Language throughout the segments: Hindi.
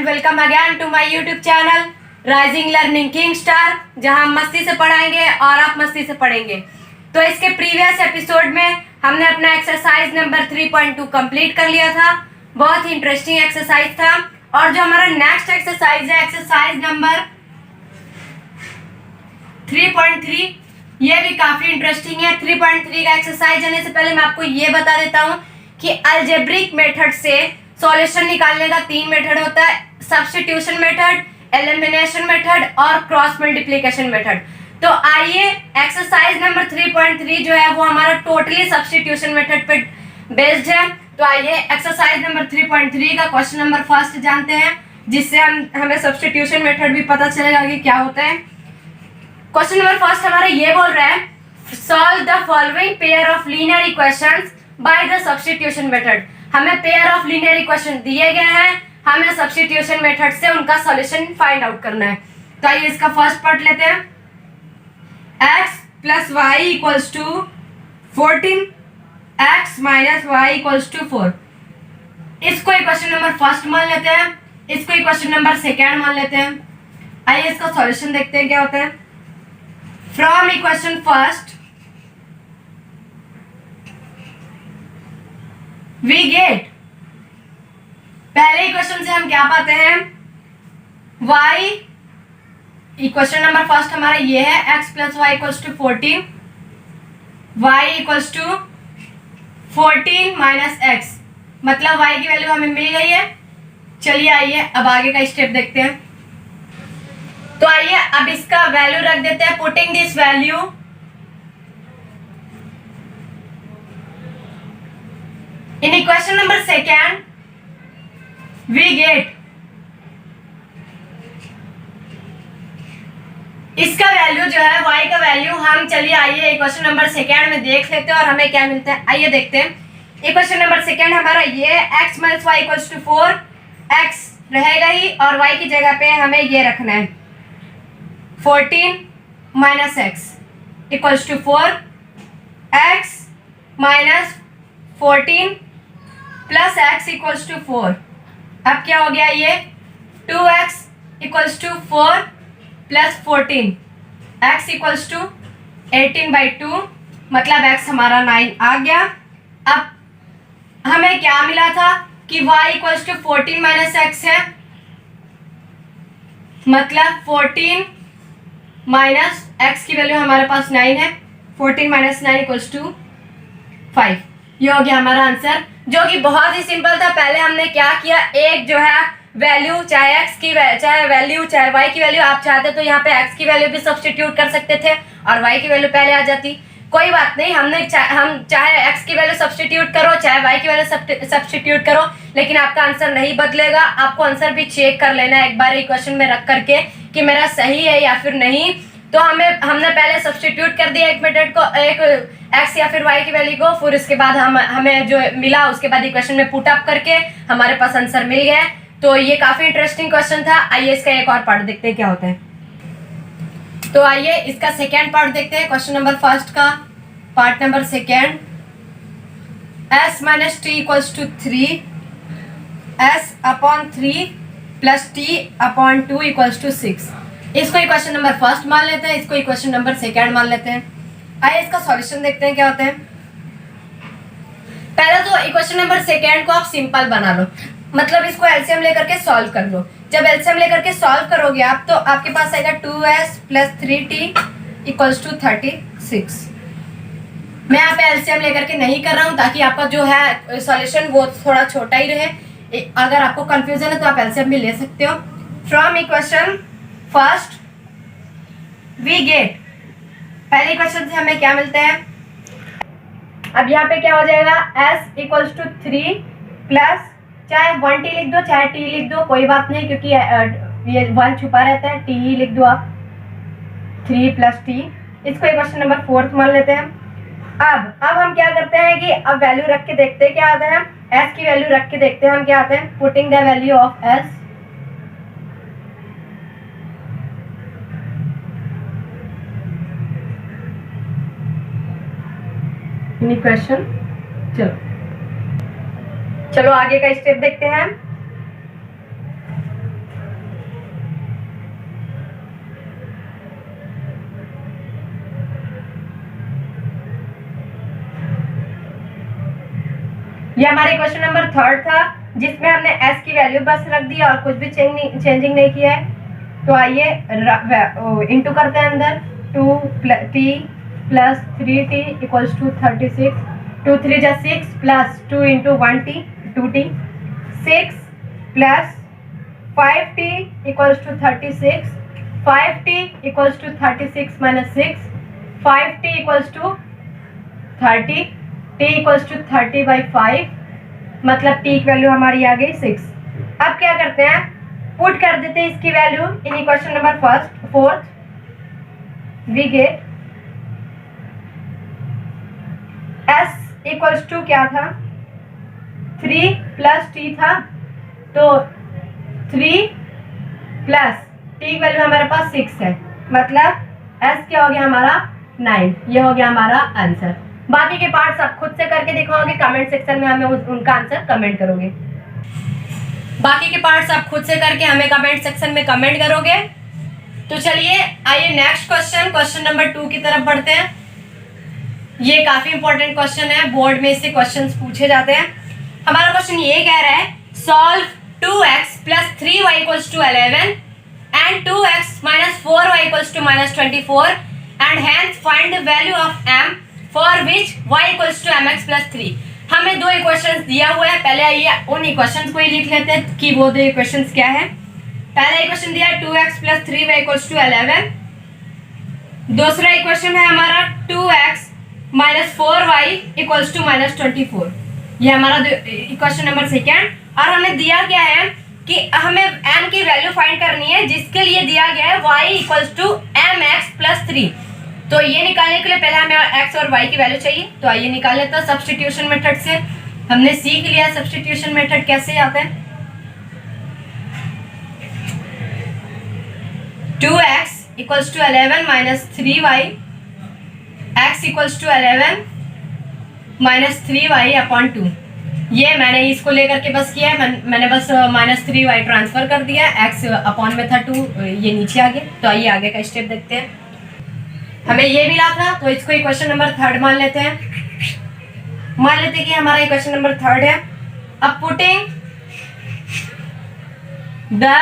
Welcome again to my YouTube channel rising learning king star, जहां हम मस्ती से पढ़ाएंगे और आप मस्ती से पढ़ेंगे। तो इसके प्रीवियस एपिसोड में हमने अपना एक्सरसाइज नंबर 3.2 कंप्लीट कर लिया था। बहुत ही इंटरेस्टिंग एक्सरसाइज था। और जो हमारा नेक्स्ट एक्सरसाइज है, एक्सरसाइज नंबर 3.3, ये भी काफी इंटरेस्टिंग है। 3.3 का एक्सरसाइज जाने से पहले मैं आपको ये बता देता हूँ कि अलजेब्रिक मेथड से सॉल्यूशन निकालने का 3 मेथड होता है: सब्स्टिट्यूशन मेथड, एलिमिनेशन मेथड और क्रॉस मल्टीप्लिकेशन मेथड। तो आइए, एक्सरसाइज नंबर 3.3 जो है वो हमारा टोटली सब्स्टिट्यूशन मेथड पे बेस्ड है। तो आइए एक्सरसाइज नंबर 3.3 का क्वेश्चन नंबर फर्स्ट जानते हैं, जिससे हमें सब्स्टिट्यूशन मेथड भी पता चलेगा कि क्या होता है। क्वेश्चन नंबर फर्स्ट हमारा ये बोल रहा है, solve the following pair of linear equations by the substitution method. हमें पेयर ऑफ लीनियर इक्वेशन दिए गए हैं, हमें सब्स्टिट्यूशन मेथड से उनका सॉल्यूशन फाइंड आउट करना है। तो आइए इसका फर्स्ट पार्ट लेते हैं। x plus y equals to 14, x minus y equals to 4। इसको इक्वेशन नंबर फर्स्ट मान लेते हैं, इसको इक्वेशन नंबर सेकेंड मान लेते हैं। आइए इसका सॉल्यूशन देखते हैं क्या होता है। From equation first we get, पहले इक्वेशन से हम क्या पाते हैं, y, इक्वेशन नंबर फर्स्ट हमारा ये है, x plus y equals to 14, y equals to 14 minus x, मतलब y की वैल्यू हमें मिल गई है। चलिए आइए अब आगे का स्टेप देखते हैं। तो आइए अब इसका वैल्यू रख देते हैं। Putting this value in equation number second we get, इसका वैल्यू जो है y का वैल्यू हम, चलिए आइए इक्वेशन नंबर सेकेंड में देख लेते हैं और हमें क्या मिलता है। आइए देखते हैं। इक्वेशन नंबर सेकेंड हमारा ये x minus y equals to 4, x रहेगा ही और y की जगह पे हमें ये रखना है 14 minus x equals to 4, x minus 14 plus x equals to 4। अब क्या हो गया, ये 2x equals to 4 plus 14, x equals to 18/2, मतलब x हमारा 9 आ गया। अब हमें क्या मिला था कि y equals to 14 minus x है, मतलब 14 माइनस x की वैल्यू हमारे पास 9 है। 14 माइनस 9 इक्वल्स टू 5। ये हो गया हमारा आंसर, जो कि बहुत ही सिंपल था। पहले हमने क्या किया, एक जो है वैल्यू, चाहे x की चाहे वैल्यू चाहे y की वैल्यू, आप चाहते तो यहाँ पे x की वैल्यू भी सब्स्टिट्यूट कर सकते थे और y की वैल्यू पहले आ जाती। कोई बात नहीं, हम चाहे x की वैल्यू सब्स्टिट्यूट करो चाहे y की वैल्यू सब्स्टिट्यूट करो, लेकिन आपका आंसर नहीं बदलेगा। आपको आंसर भी चेक कर लेना है एक बार इक्वेशन में रख करके कि मेरा सही है या फिर नहीं। तो हमने पहले सब्स्टिट्यूट कर दिया एक मेथड को, एक x या फिर y की वैल्यू को, फिर उसके बाद हमें जो मिला उसके बाद इक्वेशन में पुट अप करके हमारे पास आंसर मिल गया। तो ये काफी इंटरेस्टिंग क्वेश्चन था। आइए इसका एक और पार्ट देखते हैं क्या होता है। तो आइए इसका सेकेंड पार्ट देखते हैं। क्वेश्चन नंबर फर्स्ट का part number second, s minus t equals to 3, s upon 3 plus t upon 2 equals to 6। इसको इक्वेशन नंबर फर्स्ट मान लेते हैं, इसको इक्वेशन नंबर सेकेंड मान लेते हैं। आइए इसका सॉल्यूशन देखते हैं क्या होता है। पहले तो इक्वेशन नंबर सेकेंड को आप सिंपल बना लो, मतलब इसको एलसीएम लेकर के सॉल्व कर लो। जब एलसीएम लेकर के सॉल्व करोगे आप, तो आपके पास आएगा 2s plus 3t equals to 36। मैं यहाँ पे एलसीएम लेकर के नहीं कर रहा हूँ ताकि आपका जो है सॉल्यूशन वो थोड़ा छोटा ही रहे। अगर आपको कंफ्यूजन है तो आप एलसीएम भी ले सकते हो। From equation first we get, पहले इक्वेशन से हमें क्या मिलता है। अब यहाँ पे क्या हो जाएगा, s इक्वल्स टू 3 प्लस, चाहे 1t लिख दो चाहे t लिख दो, कोई बात नहीं, क्योंकि ये 1 छुपा रहता है, t ही लिख दो आप, 3 प्लस t। इसको इक्वेशन नंबर 4 मान लेते हैं। अब हम क्या करते हैं कि अब वैल्यू रख के देखते हैं क्या आता है। s की वैल्यू रख के देखते हैं हम क्या आता है। Putting the value of s in equation. चलो आगे का स्टेप देखते हैं। ये हमारा क्वेश्चन नंबर 3 था, जिसमें हमने s की वैल्यू बस रख दिया और कुछ भी चेंजिंग नहीं किया है। तो आइए इंटू करते हैं अंदर। 2t plus 3t equals to 36, 2 3 जा 6 plus 2 into 1t 2t, 6 plus 5t equals to 36, 5t equals to 36 minus 6, 5t equals to 30, t equals to 30/5, मतलब t की वैल्यू हमारी आ गई 6। अब क्या करते हैं, पुट कर देते हैं इसकी value in equation number 4। We get s equals to क्या था, 3 प्लस t था, तो 3 प्लस t की वैल्यू हमारे पास 6 है, मतलब s क्या हो गया हमारा 9। ये हो गया हमारा आंसर। बाकी के पार्ट्स आप खुद से करके दिखाओगे, कमेंट सेक्शन में हमें उनका आंसर कमेंट करोगे। बाकी के पार्ट्स आप खुद से करके हमें कमेंट सेक्शन में कमेंट करोगे। तो चलिए आइए नेक्स्ट क्वेश्चन नंबर 2 की तरफ बढ़ते हैं। ये काफी इंपॉर्टेंट क्वेश्चन है, बोर्ड में इससे क्वेश्चंस पूछे जाते हैं। हमारा क्वेश्चन ये कह रहा है, solve 2x plus 3y equals to 11 and 2x minus 4y equals to minus 24 and hence find the value of m for which y equals to mx plus 3। हमें दो इक्वेशंस दिया हुआ है, पहले आइए उन इक्वेशंस को ही लिख लेते हैं कि वो दो इक्वेशंस क्या है। पहला इक्वेशन दिया है 2x plus 3y equals to 11, दूसरा इक्वेशन है हमारा 2x minus 4y equals to minus 24। ये हमारा इक्वेशन नंबर 2। और हमें दिया गया है कि हमें m की वैल्यू फाइंड करनी है, जिसके लिए दिया गया है y equals to mx plus 3। तो ये निकालने के लिए पहले हमें x और y की वैल्यू चाहिए। तो आइए निकाल लेते हैं सब्स्टिट्यूशन मेथड से। हमने सीख लिया सब्स्टिट्यूशन मेथड कैसे आता है। 2x equals to 11 minus 3y, x equals to 11 minus 3y upon 2। ये मैंने इसको लेकर के बस किया है, मैंने बस माइनस 3y ट्रांसफर कर दिया, x अपॉन में था 2, ये नीचे आ गया। तो आइए आगे का स्टेप देखते हैं। हमें ये मिला था, तो इसको इक्वेशन नंबर 3 मान लेते हैं। मान लेते हैं कि हमारा इक्वेशन नंबर 3 है। अब putting the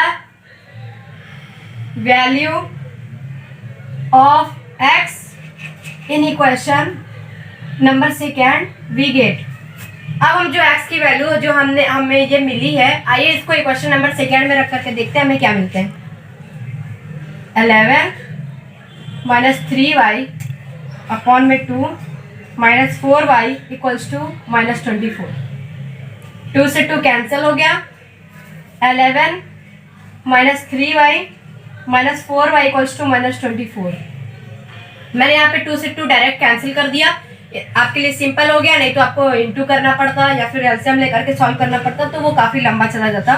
value of x in equation number 2 we get. अब हम जो x की वैल्यू जो हमें ये मिली है, आइए इसको इक्वेशन नंबर 2 में रख करके देखते हैं हमें क्या मिलते हैं। 11 माइनस 3y अपॉन में 2 minus 4y equals to minus 24। 2 से 2 कैंसिल हो गया। 11 minus 3y minus 4y equals to minus 24। मैंने यहाँ पे 2 से 2 डायरेक्ट कैंसिल कर दिया, आपके लिए सिंपल हो गया। नहीं तो आपको इंटू करना पड़ता या फिर एलसीएम लेकर के सॉल्व करना पड़ता, तो वो काफ़ी लंबा चला जाता।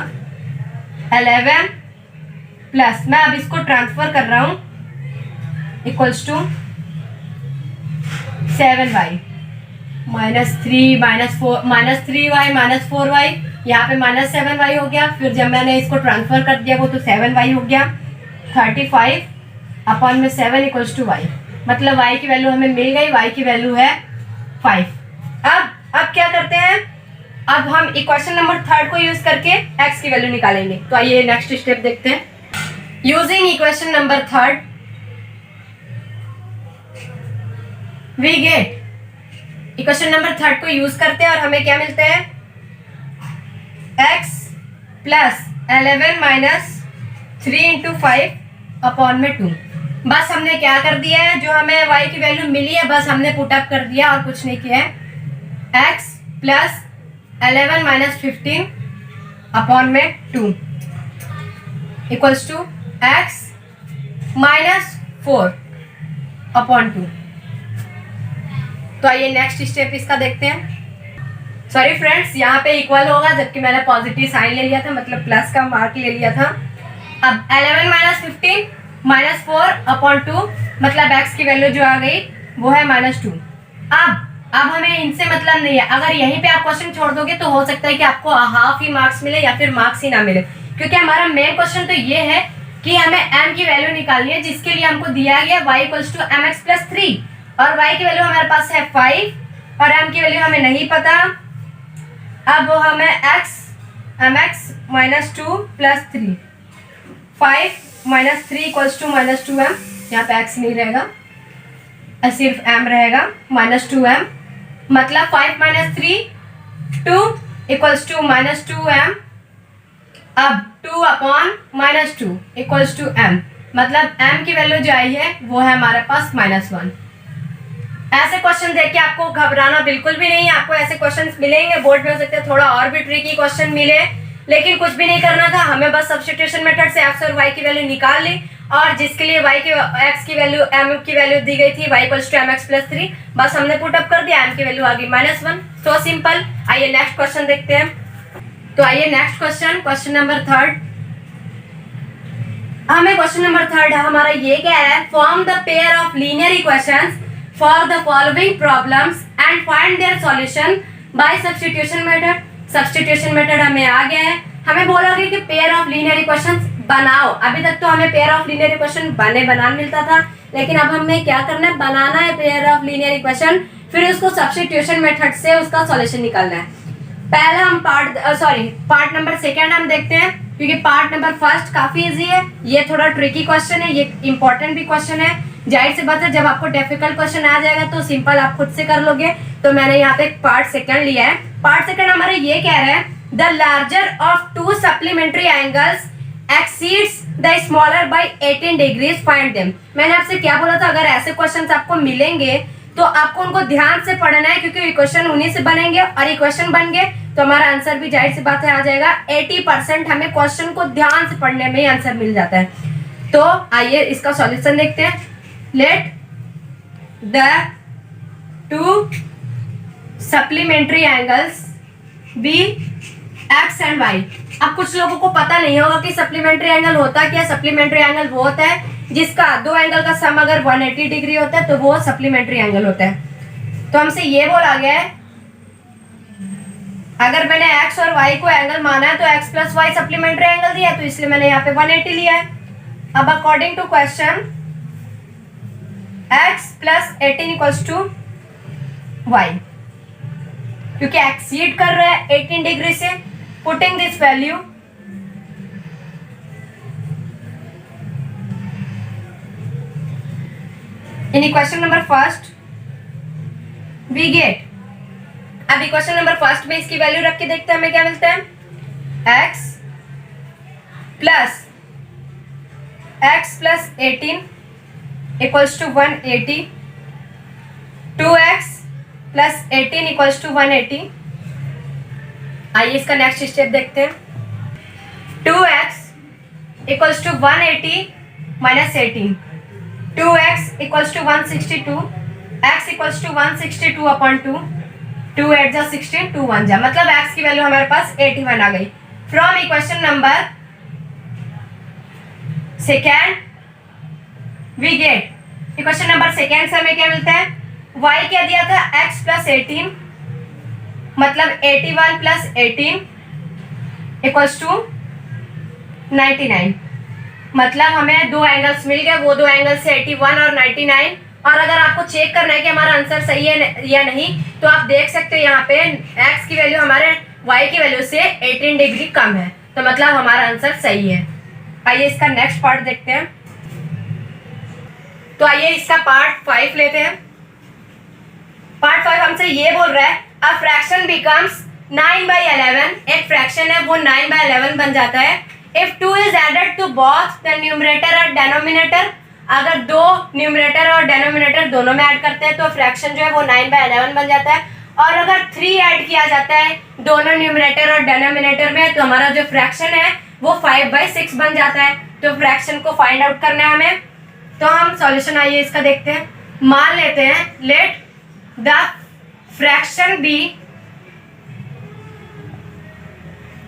11 प्लस मैं अब इसको ट्रांसफर कर रहा हूँ equals to 7y minus 3 minus 3y minus 4y, यहाँ पे माइनस 7y हो गया। फिर जब मैंने इसको ट्रांसफर कर दिया वो तो 7y हो गया। 35 अपॉन में 7 इक्वल्स टू y, मतलब y की वैल्यू हमें मिल गई, y की वैल्यू है 5। अब क्या करते हैं, अब हम इक्वेशन नंबर 3 को यूज करके x की वैल्यू निकालेंगे। तो आइए नेक्स्ट स्टेप देखते हैं। Using equation number 3 we get, equation number 3 को यूज करते हैं और हमें क्या मिलते हैं, x plus 11 minus 3 into 5 upon में 2। बस हमने क्या कर दिया है, जो हमें y की वैल्यू मिली है बस हमने पुटअप कर दिया और कुछ नहीं किया है। x प्लस 11 माइनस 15 अपॉन में 2 equals to x minus 4 upon 2। तो आइए नेक्स्ट स्टेप इसका देखते हैं। सॉरी फ्रेंड्स, यहाँ पे इक्वल होगा जबकि मैंने पॉजिटिव साइन ले लिया था, मतलब प्लस का मार्क ले लिया था। अब 11 माइनस 15 माइनस 4 अपॉन 2, मतलब x की वैल्यू जो आ गई वो है माइनस 2। अब हमें इनसे मतलब नहीं है, अगर यहीं पे आप क्वेश्चन छोड़ दोगे तो हो सकता है कि आपको हाफ ही मार्क्स मिले या फिर मार्क्स ही ना मिले, क्योंकि हमारा मेन क्वेश्चन तो ये है कि हमें m की वैल्यू निकालनी है, जिसके लिए हमको दिया गया y equals to mx plus 3 और y की वैल्यू हमारे पास है 5 और m की वैल्यू हमें नहीं पता। अब वो हमें mx minus 2 plus 3, 5 minus 3 equals to minus 2m, यहाँ पे x नहीं रहेगा, सिर्फ m रहेगा, माइनस 2m, मतलब 5 minus 3 2 equals to minus 2m। अब 2 upon minus 2 equals to m, मतलब m की वैल्यू जो आई है वो है हमारे पास -1। ऐसे क्वेश्चन देख के आपको घबराना बिल्कुल भी नहीं है। आपको ऐसे क्वेश्चंस मिलेंगे बोर्ड में, हो सकते हैं थोड़ा और भी ट्रिकी क्वेश्चन मिले, लेकिन कुछ भी नहीं करना था हमें, बस सब्स्टिट्यूशन मेथड से x और y की वैल्यू निकाल ली, और जिसके लिए x की वैल्यू m की वैल्यू दी गई थी y equals to mx plus 3, बस हमने पुट अप कर दिया, m की वैल्यू आ गई -1। So simple. आइए नेक्स्ट क्वेश्चन देखते हैं। तो आइए नेक्स्ट क्वेश्चन नंबर 3। हमें क्वेश्चन नंबर 3 हमारा ये क्या है, form the pair of linear equations for the following problems and find their solution bye substitution method. Substitution method हमें आ गया है, हमें बोला गया कि पेयर ऑफ लीनियर इक्वेशंस बनाओ। अभी तक तो हमें पेयर ऑफ लीनियर इक्वेशन बनाना मिलता था, लेकिन अब हमें क्या करना है, बनाना है पेयर ऑफ लीनियर इक्वेशन, फिर उसको सब्स्टिट्यूशन मेथड से उसका सॉल्यूशन निकालना है। पहला हम पार्ट नंबर 2 हम देखते हैं, क्योंकि पार्ट नंबर 1 काफी इजी है, ये थोड़ा ट्रिकी क्वेश्चन है, ये इंपॉर्टेंट भी क्वेश्चन है। जाहिर सी बात है जब आपको डिफिकल्ट क्वेश्चन आ जाएगा तो सिंपल आप खुद से कर लोगे, तो मैंने यहाँ पे पार्ट 2 लिया है। पार्ट 2 हमारा ये कह रहा है, the larger of 2 supplementary angles exceeds the smaller by 18 degrees, find them. मैंने आपसे क्या बोला था, अगर ऐसे क्वेश्चंस आपको मिलेंगे तो आपको उनको ध्यान से पढ़ना है, क्योंकि इक्वेशन उन्हीं से बनेंगे, और इक्वेशन बन गए तो हमारा आंसर भी जाहिर सी बात है आ जाएगा। 80% हमें क्वेश्चन को ध्यान से पढ़ने में ही आंसर मिल जाता है। तो आइए इसका सॉल्यूशन देखते हैं। Let the 2 supplementary angles be x and y. अब कुछ लोगों को पता नहीं होगा कि सप्लीमेंट्री एंगल होता क्या है। सप्लीमेंट्री एंगल वो होता है जिसका 2 एंगल का सम अगर 180 डिग्री होता है तो वो सप्लीमेंट्री एंगल होता है। तो हमसे ये बोला गया है, अगर मैंने x और y को एंगल माना है तो x plus y supplementary angle दिया है, तो इसलिए मैंने यहाँ पे 180 लिया है। अब according to question x plus 18 equals to y, क्योंकि एक्सीड कर रहा है 18 डिग्री से, putting this value in equation number 1 we get. अब इक्वेशन नंबर 1 में इसकी वैल्यू रख के देखते हैं हमें क्या मिलता है, x plus 18 equals to 180, 2x plus 18 equals to 180। आइए इसका नेक्स्ट स्टेप देखते हैं। 2x equals to 180 minus 18, 2x equals to 162, x equals to 162 upon 2, 2 8 जा 16, 2 1 जा, मतलब x की वैल्यू हमारे पास 81 आ गई। From equation number 2 we get, equation number 2 से हमें क्या मिलता है, y क्या दिया था, x प्लस 18, मतलब 81 प्लस 18 इक्वल्स टू 99, मतलब हमें 2 एंगल्स मिल गए, वो 2 एंगल से 81 और 99। और अगर आपको चेक करना है कि हमारा आंसर सही है या नहीं, तो आप देख सकते हो यहाँ पे x की वैल्यू हमारे y की वैल्यू से 18 डिग्री कम है, तो मतलब हमारा आंसर सही है। आइए इसका नेक्स्ट पार्ट देखते हैं। तो आइए इसका पार्ट 5 लेते हैं। पार्ट 5 हमसे ये बोल रहा है, अ फ्रैक्शन बिकम्स 9/11, एक फ्रैक्शन है वो 9/11 बन जाता है। If 2 is added to both the numerator और डेनोमिनेटर, अगर 2 न्यूमरेटर और डेनोमिनेटर दोनों में ऐड करते हैं तो फ्रैक्शन जो है वो 9/11 बन जाता है। और अगर 3 ऐड किया जाता है दोनों न्यूमरेटर और डेनोमिनेटर में, तो हमारा जो फ्रैक्शन है वो 5/6 बन जाता है। तो फ्रैक्शन को फाइंड आउट करना है हमें, तो हम सॉल्यूशन आइए इसका देखते हैं। मान लेते हैं, let the fraction be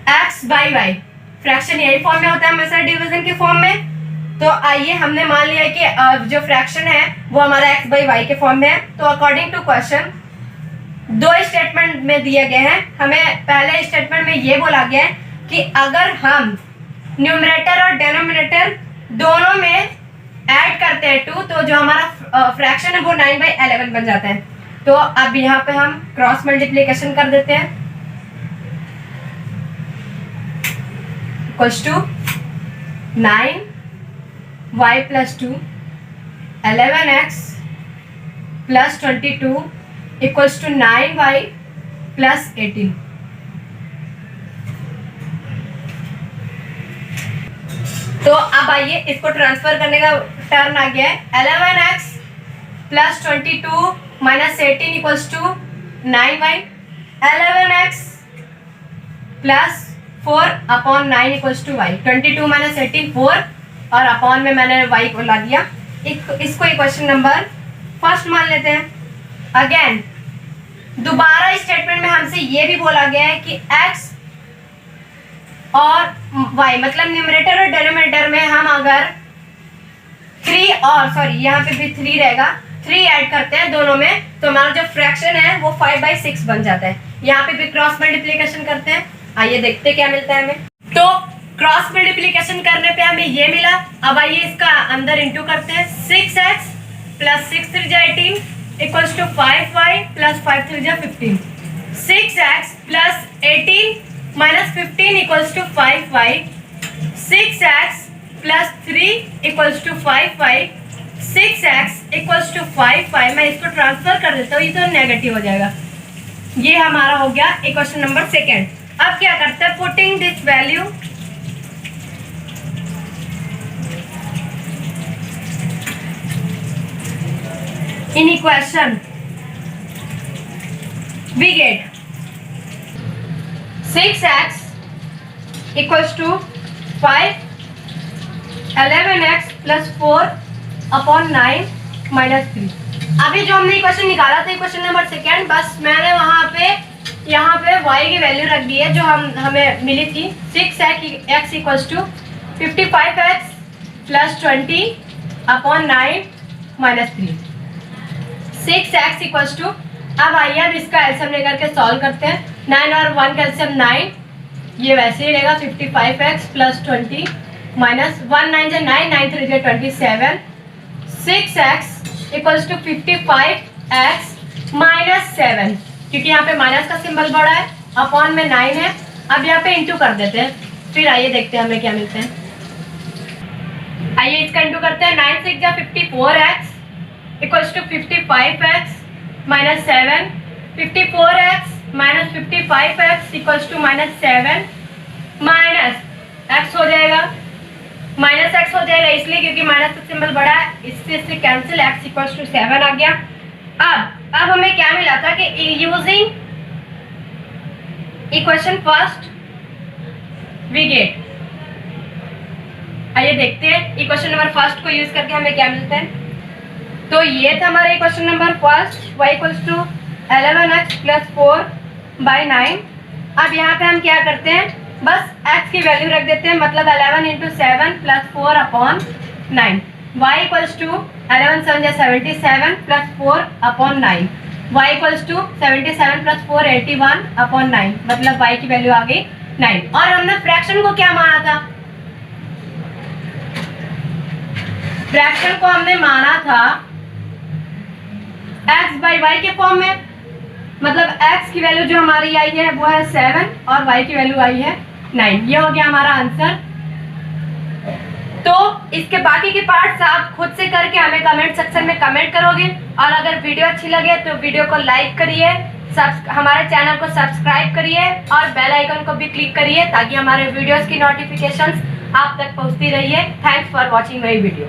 x/y, fraction यही फॉर्म में होता है हमेशा डिवीजन के फॉर्म में। तो आइए हमने मान लिया है कि जो फ्रैक्शन है वो हमारा x/y के फॉर्म में है। तो अकॉर्डिंग टू क्वेश्चन 2 स्टेटमेंट में दिए गए हैं। हमें पहले स्टेटमेंट में ये बोला गया है कि अगर हम न्यूमरेटर और डेनोमिनेटर दोनों में ऐड करते हैं 2, तो जो हमारा फ्रैक्शन है वो 9/11 बन जाता है। तो अब यहाँ पे हम क्रॉस मल्टीप्लिकेशन कर देते हैं। Equals to 9 y plus 2 11x plus 22 equals to 9y plus 18। तो अब आइए इसको ट्रांसफर करने का टर्न आ गया है। 11x plus 22 minus 18 equals to 9y। 11x plus 4 upon 9 equals to y। 22 minus 18 4 और अपॉन में मैंने y को ला दिया। इसको इक्वेशन नंबर फर्स्ट मान लेते हैं। अगेन दोबारा स्टेटमेंट में हमसे ये भी बोला गया है कि x और y मतलब न्यूमरेटर और डिनोमिनेटर में हम अगर 3 और सॉरी यहाँ पे भी 3 रहेगा, 3 ऐड करते हैं दोनों में तो हमारा जो फ्रैक्शन है वो 5/6 बन जाता है। यहाँ पे भी क्रॉस मल्टीप्लिकेशन करते हैं। आइए देखते क्या मिलता है हमें। तो क्रॉस मल्टीप्लिकेशन करने पे हमें ये मिला। अब आइए इसका अंदर इंटू करते हैं। 6x plus 6 3 18 equals to 5y plus 5 3 15। 6x plus 18 minus 15 equals to 5y। 6x plus 3 equals to 5y। 6x equals to 5y। मैं इसको ट्रांसफर कर देता हूँ, ये तो नेगेटिव हो जाएगा। ये हमारा हो गया इक्वेशन नंबर सेकेंड। अब क्या करते हैं, putting this value in equation we get 6x equals to 5 11x plus 4 upon 9 minus 3। अभी जो हमने इक्वेशन निकाला था इक्वेशन नंबर सेकेंड, बस मैंने वहां पे यहाँ पे y की वैल्यू रख दी है जो हमें मिली थी। 6x equals to 55x plus 20 upon 9 minus 3। 6x equals to, अब आइए अब इसका एलसीएम लेकर के सॉल्व करते हैं। 9 और 1 का एलसीएम 9, ये वैसे ही रहेगा 55x प्लस 20 माइनस 1 9 से 9 9 3 से 27। 6x equals to 55x minus 7, क्योंकि यहाँ पे माइनस का सिंबल बड़ा है, अपॉन में 9 है। अब यहाँ पे इंटू कर देते हैं, फिर आइए देखते हैं हमें क्या मिलते हैं। आइए इसका इंटू करते हैं। 9 6 जा 54x equals to 55x minus 7। 54x minus 55x equals to minus 7 minus x हो जाएगा, माइनस x हो जाएगा इसलिए क्योंकि माइनस का सिंबल बड़ा है, इससे कैंसिल x इक्वल्स टू 7 आ गया। अब हमें क्या मिला था कि using equation first we get. आइए देखते हैं इक्वेशन नंबर फर्स्ट को यूज करके हमें क्या मिलता है। तो ये था हमारा equation number first, y equals to 11x plus 4/9। अब यहाँ पे हम क्या करते हैं, बस x की वैल्यू रख देते हैं, मतलब 11 into 7 plus 4 upon 9। y equals to 11 7 जा 77 plus 4 upon 9। y equals to 77 plus 4 81 upon 9, मतलब y की वैल्यू आ गई 9। और हमने फ्रैक्शन को क्या माना था, फ्रैक्शन को हमने माना था x बाई वाई के फॉर्म में, मतलब x की वैल्यू जो हमारी आई है वो है 7 और y की वैल्यू आई है 9। ये हो गया हमारा आंसर। तो इसके बाकी के पार्ट्स आप खुद से करके हमें कमेंट सेक्शन में कमेंट करोगे, और अगर वीडियो अच्छी लगे तो वीडियो को लाइक करिए, हमारे चैनल को सब्सक्राइब करिए और बेल आइकन को भी क्लिक करिए ताकि हमारे वीडियोस की नोटिफिकेशंस आप तक पहुंचती रहिए। Thanks for watching my video.